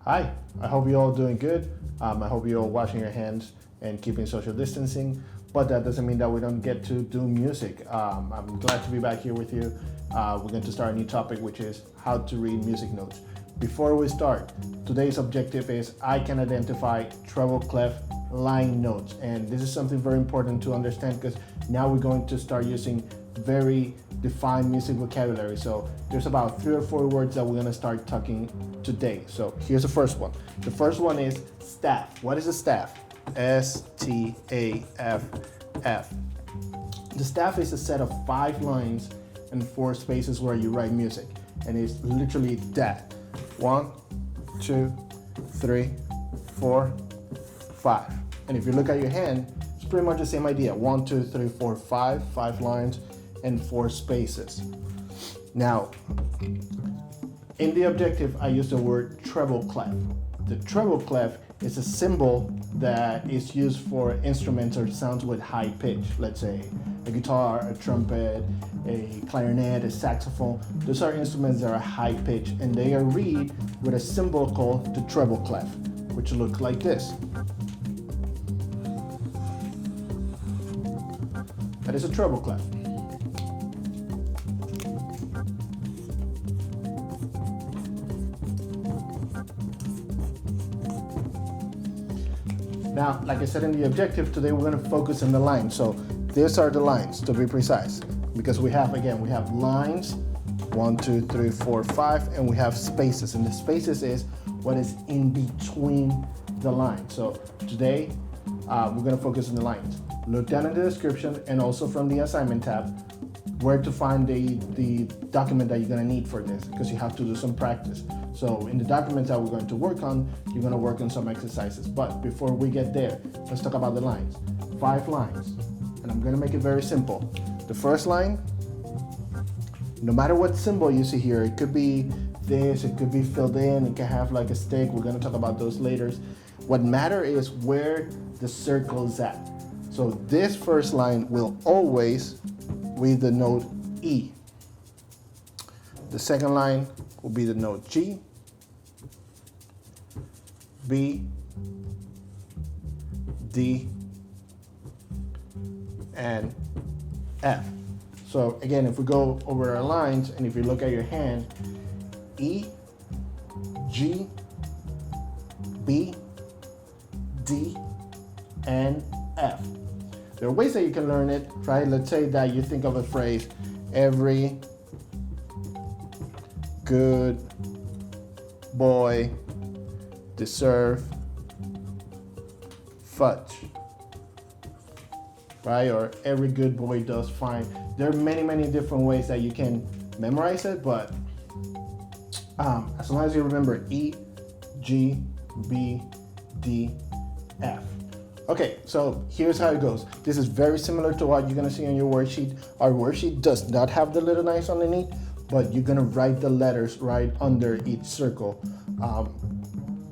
Hi, I hope you're all doing good. I hope you're all washing your hands and keeping social distancing, but that doesn't mean that we don't get to do music. I'm glad to be back here with you. We're going to start a new topic, which is how to read music notes. Before we start, today's objective is I can identify treble, clef, line notes. And this is something very important to understand because now we're going to start using very defined music vocabulary. So there's about 3 or 4 words that we're going to start talking today. So here's the first one. The first one is staff. What is a staff? S-T-A-F-F. The staff is a set of 5 lines and 4 spaces where you write music. And it's literally that. 1, 2, 3, 4, 5. And if you look at your hand, it's pretty much the same idea. 1, 2, 3, 4, 5, 5 lines and 4 spaces. Now, in the objective, I use the word treble clef. The treble clef is a symbol that is used for instruments or sounds with high pitch. Let's say a guitar, a trumpet, a clarinet, a saxophone. Those are instruments that are high pitch, and they are read with a symbol called the treble clef, which looks like this. That is a treble clef. Now, like I said in the objective, today we're going to focus on the lines. So these are the lines, to be precise, because we have lines, 1, 2, 3, 4, 5, and we have spaces. And the spaces is what is in between the lines. So today, we're going to focus on the lines. Look down in the description and also from the assignment tab where to find the document that you're going to need for this, because you have to do some practice. So in the documents that we're going to work on, you're going to work on some exercises. But before we get there, let's talk about the lines. 5 lines, and I'm going to make it very simple. The first line, no matter what symbol you see here, it could be this, it could be filled in, it can have like a stick. We're going to talk about those later. What matters is where the circle is at. So this first line will always read the note E. The second line will be the note G, B, D, and F. So again, if we go over our lines and if you look at your hand, E, G, B, D, and F. There are ways that you can learn it, right? Let's say that you think of a phrase, every good boy deserve fudge, right? Or every good boy does fine. There are many, many different ways that you can memorize it, but as long as you remember E, G, B, D, F. Okay, so here's how it goes. This is very similar to what you're gonna see on your worksheet. Our worksheet does not have the little lines underneath, but you're gonna write the letters right under each circle,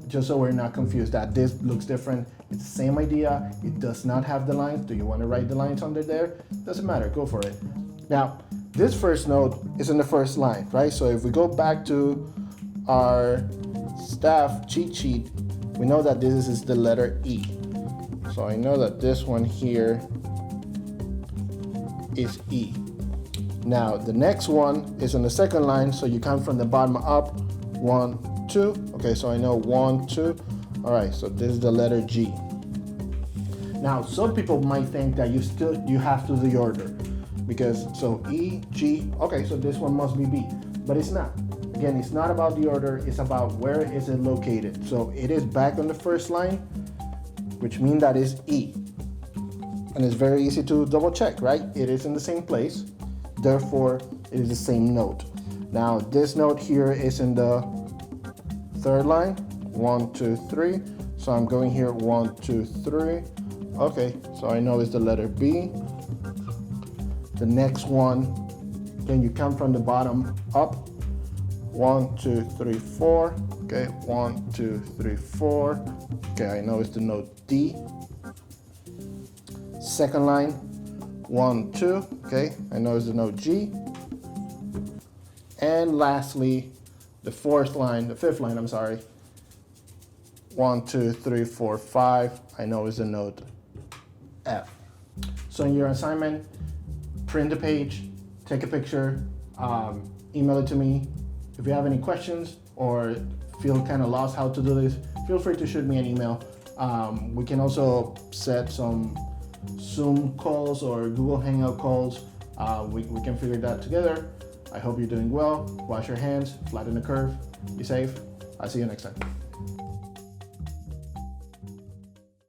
just so we're not confused that this looks different. It's the same idea. It does not have the lines. Do you wanna write the lines under there? Doesn't matter, go for it. Now, this first note is in the first line, right? So if we go back to our staff cheat sheet, we know that this is the letter E. So I know that this one here is E. Now the next one is on the second line, so you count from the bottom up. 1, 2. Okay, so I know 1, 2. All right, so this is the letter G. Now some people might think that you have to do the order, because so E, G. Okay, so this one must be B, but it's not. Again, it's not about the order. It's about where is it located. So it is back on the first line, which means that is E. And it's very easy to double check, right? It is in the same place, therefore it is the same note. Now this note here is in the third line, 1, 2, 3. So I'm going here, 1, 2, 3. Okay, so I know it's the letter B. The next one, then you come from the bottom up, 1, 2, 3, 4. Okay, 1, 2, 3, 4. Okay, I know it's the note D. Second line, 1, 2. Okay, I know it's the note G. And lastly, the fifth line, I'm sorry, 1, 2, 3, 4, 5. I know is the note F. So in your assignment, print the page, take a picture, email it to me. If you have any questions or feel kind of lost how to do this, feel free to shoot me an email. We can also set some Zoom calls or Google Hangout calls. We can figure that together. I hope you're doing well. Wash your hands, flatten the curve. Be safe. I'll see you next time.